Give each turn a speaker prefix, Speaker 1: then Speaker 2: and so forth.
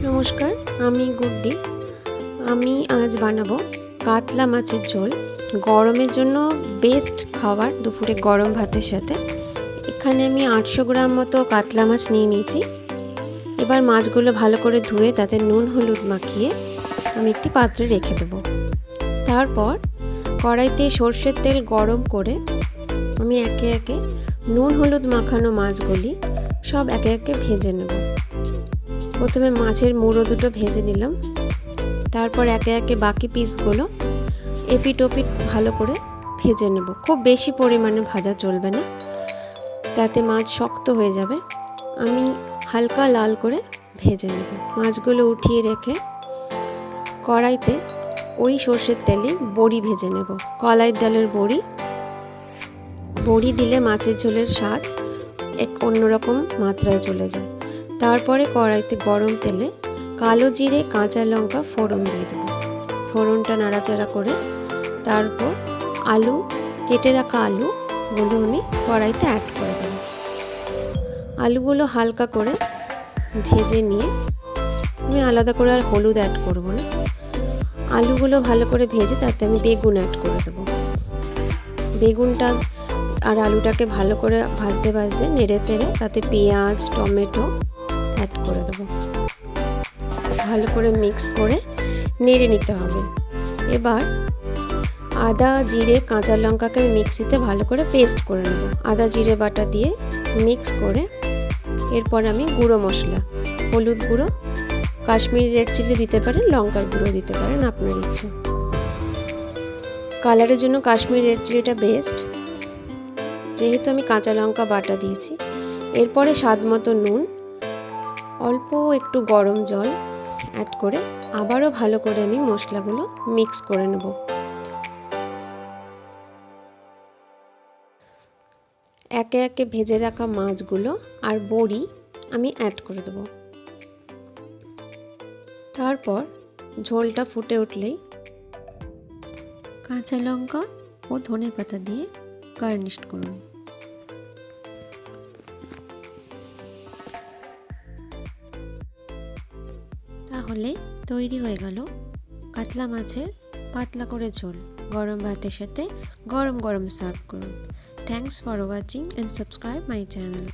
Speaker 1: নমস্কার, আমি গুড্ডি। আমি আজ বানাবো কাতলা মাছের ঝোল। গরমের জন্য বেস্ট খাবার দুপুরে গরম ভাতের সাথে। এখানে আমি 800 গ্রাম মতো কাতলা মাছ নিয়ে নিয়েছি। এবার মাছগুলো ভালো করে ধুয়ে তাতে নুন হলুদ মাখিয়ে আমি একটি পাত্রে রেখে দেবো। তারপর কড়াইতে সর্ষের তেল গরম করে আমি একে একে নুন হলুদ মাখানো মাছগুলি সব একে একে ভেজে নেব। প্রথমে মাছের মুড়ো দুটো ভেজে নিলাম, তারপর একে একে বাকি পিসগুলো এপিট ওপিট ভালো করে ভেজে নেব। খুব বেশি পরিমাণে ভাজা চলবে না, তাতে মাছ শক্ত হয়ে যাবে। আমি হালকা লাল করে ভেজে নেব। মাছগুলো উঠিয়ে রেখে কড়াইতে ওই সর্ষের তেলে বড়ি ভেজে নেব। কলাইয়ের ডালের বড়ি দিলে মাছের ঝোলের স্বাদ এক অন্যরকম মাত্রায় চলে যায়। তারপরে কড়াইতে গরম তেলে কালো জিরে কাঁচা লঙ্কা ফোড়ন দিয়ে দেবো। ফোড়নটা নাড়াচাড়া করে তারপর কেটে রাখা আলুগুলো আমি কড়াইতে অ্যাড করে দেবো। আলুগুলো হালকা করে ভেজে নিয়ে আমি আলাদা করে আর হলুদ অ্যাড করবো না। আলুগুলো ভালো করে ভেজে তাতে আমি বেগুন অ্যাড করে দেবো। বেগুনটা আর আলুটাকে ভালো করে ভাজতে নেড়ে চেড়ে তাতে পেঁয়াজ টমেটো অ্যাড করে দেবো। ভালো করে মিক্স করে নেড়ে নিতে হবে। এবার আদা জিরে কাঁচা লঙ্কাকে মিক্সিতে ভালো করে পেস্ট করে নেব। আদা জিরে বাটা দিয়ে মিক্স করে এরপর আমি গুঁড়ো মশলা, হলুদ গুঁড়ো, কাশ্মীরি রেড চিলি দিতে পারেন, লঙ্কার গুঁড়ো দিতে পারেন আপনার ইচ্ছে। কালারের জন্য কাশ্মীরি রেড চিলিটা বেস্ট, যেহেতু আমি কাঁচা লঙ্কা বাটা দিয়েছি। এরপরে স্বাদ মতো নুন, অল্প একটু গরম জল অ্যাড করে আবারও ভালো করে আমি মশলাগুলো মিক্স করে নেব। একে একে ভেজে রাখা মাছগুলো আর বড়ি আমি অ্যাড করে দেব। তারপর ঝোলটা ফুটে উঠলেই কাঁচা লঙ্কা ও ধনেপাতা দিয়ে গার্নিশ করুন। তাহলে তৈরি হয়ে গেল কাতলা মাছের পাতলা করে ঝোল। গরম ভাতের সাথে গরম গরম সার্ভ করুন। Thanks for watching and subscribe my channel.